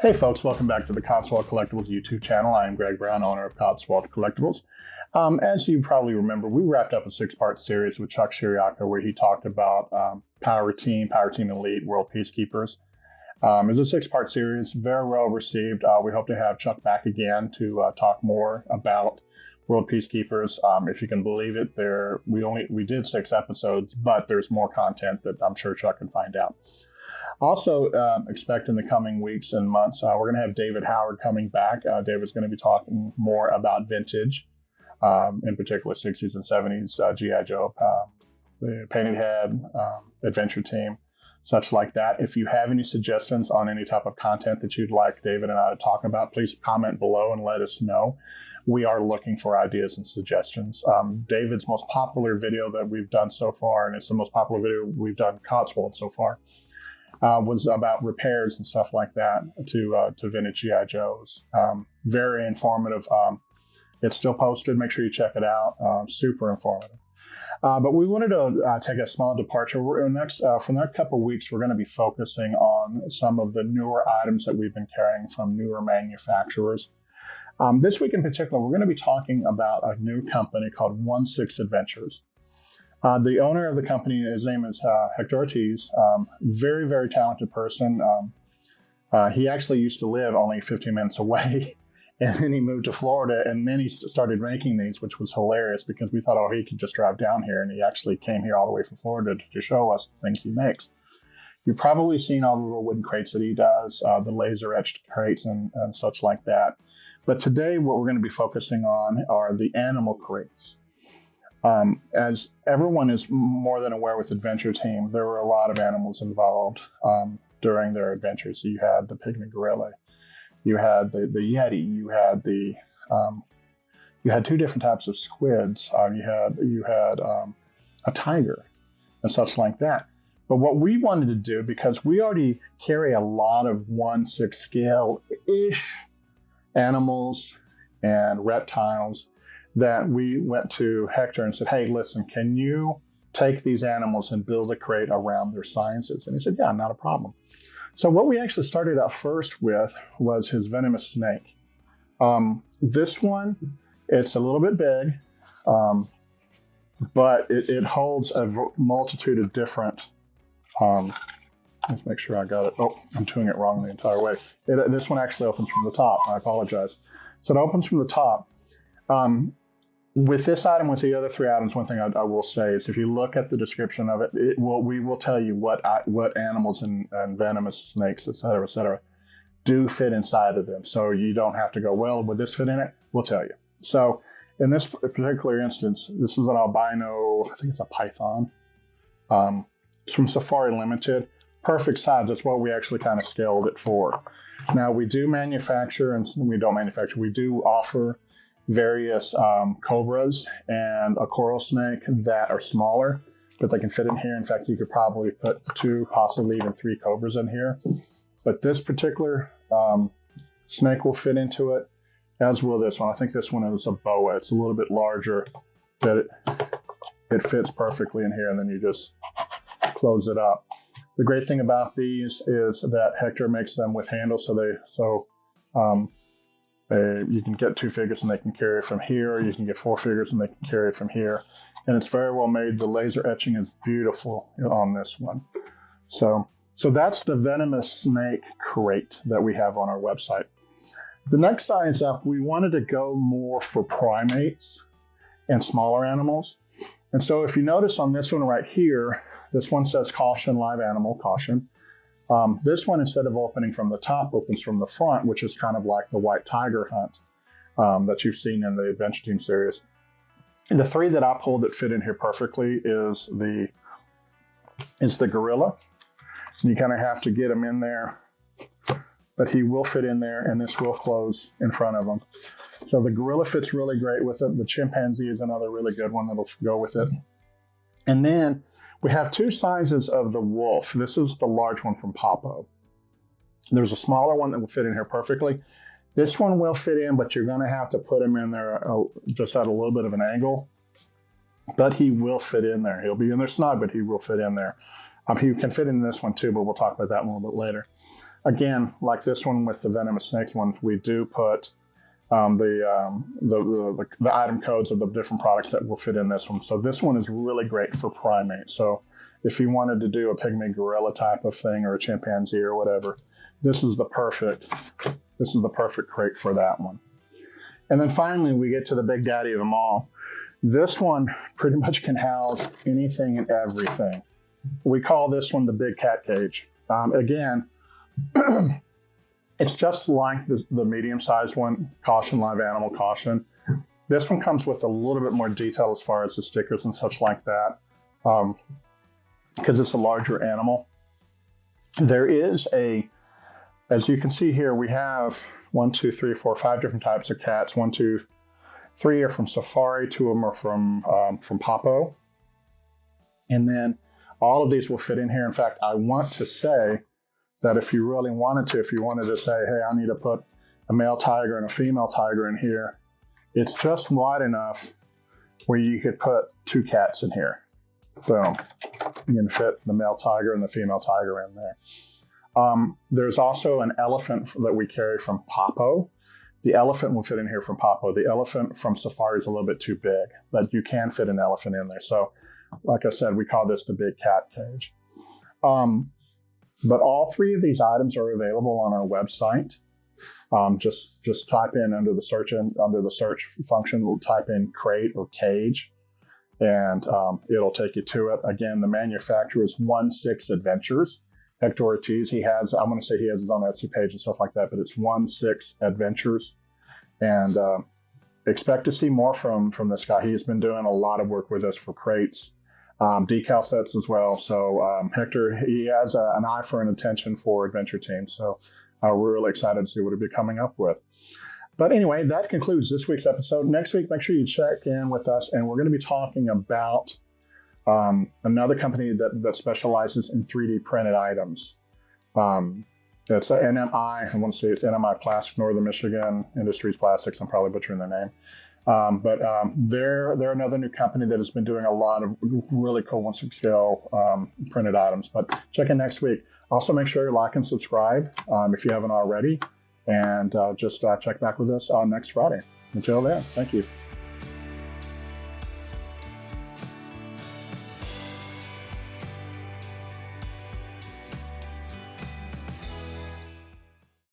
Hey folks, welcome back to the Cotswold Collectibles YouTube channel. I am Greg Brown, owner of Cotswold Collectibles. As you probably remember, we wrapped up a 6-part series with Chuck Shiriaka where he talked about Power Team Elite, World Peacekeepers. It's a 6-part series, very well received. We hope to have Chuck back again to talk more about World Peacekeepers. If you can believe it, we did 6 episodes, but there's more content that I'm sure Chuck can find out. Also, expect in the coming weeks and months, we're going to have David Howard coming back. David's going to be talking more about vintage, in particular 60s and 70s G.I. Joe, the Painted Head, Adventure Team, such like that. If you have any suggestions on any type of content that you'd like David and I to talk about, please comment below and let us know. We are looking for ideas and suggestions. David's most popular video that we've done so far, and it's the most popular video we've done Cotswold so far, was about repairs and stuff like that to vintage G.I. Joes. Very informative. It's still posted. Make sure you check it out. Super informative. But we wanted to take a small departure. For the next couple of weeks, we're going to be focusing on some of the newer items that we've been carrying from newer manufacturers. This week in particular, we're going to be talking about a new company called 16 Adventures. The owner of the company, his name is Hector Ortiz, very, very talented person. He actually used to live only 15 minutes away, and then he moved to Florida, and then he started making these, which was hilarious because we thought, oh, he could just drive down here, and he actually came here all the way from Florida to show us the things he makes. You've probably seen all the little wooden crates that he does, the laser-etched crates and such like that. But today, what we're going to be focusing on are the animal crates. As everyone is more than aware with Adventure Team, there were a lot of animals involved during their adventures. So you had the pygmy gorilla, you had the yeti, you had 2 different types of squids, you had a tiger, and such like that. But what we wanted to do, because we already carry a lot of 1/6 scale-ish animals and reptiles, that we went to Hector and said, hey, listen, can you take these animals and build a crate around their sizes? And he said, yeah, not a problem. So what we actually started out first with was his venomous snake. This one, it's a little bit big, but it holds a multitude of different, let's make sure I got it. Oh, I'm doing it wrong the entire way. This one actually opens from the top. I apologize. So it opens from the top. With this item, with the other 3 items, one thing I will say is if you look at the description of it, we will tell you what animals and venomous snakes, et cetera, do fit inside of them. So you don't have to go, well, would this fit in it? We'll tell you. So in this particular instance, this is an albino, I think it's a python. It's from Safari Limited. Perfect size. That's what we actually kind of scaled it for. Now, we do manufacture, and we don't manufacture, we do offer various cobras and a coral snake that are smaller, but they can fit in here. In fact, you could probably put 2, possibly even 3 cobras in here. But this particular snake will fit into it, as will this one. I think this one is a boa. It's a little bit larger, but it fits perfectly in here, and then you just close it up. The great thing about these is that Hector makes them with handles, you can get 2 figures and they can carry it from here, or you can get 4 figures and they can carry it from here. And it's very well made. The laser etching is beautiful on this one. So that's the venomous snake crate that we have on our website. The next size up, we wanted to go more for primates and smaller animals. And so if you notice on this one right here, this one says caution, live animal, caution. This one, instead of opening from the top, opens from the front, which is kind of like the white tiger hunt that you've seen in the Adventure Team series. And the 3 that I pulled that fit in here perfectly is the gorilla. And you kind of have to get him in there, but he will fit in there, and this will close in front of him. So the gorilla fits really great with it. The chimpanzee is another really good one that'll go with it. And then we have 2 sizes of the wolf. This is the large one from Popo. There's a smaller one that will fit in here perfectly. This one will fit in, but you're going to have to put him in there just at a little bit of an angle. But he will fit in there. He'll be in there snug, but he will fit in there. He can fit in this one too, but we'll talk about that one a little bit later. again, like this one with the venomous snakes one, we do put the item codes of the different products that will fit in this one. So this one is really great for primates. So if you wanted to do a pygmy gorilla type of thing or a chimpanzee or whatever, this is the perfect crate for that one. And then finally, we get to the big daddy of them all. This one pretty much can house anything and everything. We call this one the big cat cage. Again, it's just like the medium-sized one, caution, live animal, caution. This one comes with a little bit more detail as far as the stickers and such like that, because it's a larger animal. There is as you can see here, we have 1, 2, 3, 4, 5 different types of cats. 1, 2, 3 are from Safari, 2 of them are from Papo. And then all of these will fit in here. In fact, I want to say that if you really wanted to, if you wanted to say, hey, I need to put a male tiger and a female tiger in here, it's just wide enough where you could put 2 cats in here. Boom. You can fit the male tiger and the female tiger in there. There's also an elephant that we carry from Papo. The elephant will fit in here from Papo. The elephant from Safari is a little bit too big, but you can fit an elephant in there. So, like I said, we call this the big cat cage. But all 3 of these items are available on our website. Just type in under the search function, we'll type in crate or cage, and it'll take you to it. Again, the manufacturer is 16 Adventures. Hector Ortiz, I want to say he has his own Etsy page and stuff like that, but it's 16 Adventures. And expect to see more from this guy. He's been doing a lot of work with us for crates, decal sets as well. So Hector, he has an eye for an attention for adventure teams. So we're really excited to see what he'll be coming up with. But anyway, that concludes this week's episode. Next week, make sure you check in with us, and we're going to be talking about another company that specializes in 3D printed items. It's NMI. I want to say it's NMI Plastic, Northern Michigan Industries Plastics. I'm probably butchering their name. But they're another new company that has been doing a lot of really cool 1/6 scale printed items. But check in next week. Also, make sure you like and subscribe if you haven't already. And just check back with us on next Friday. Until then, thank you.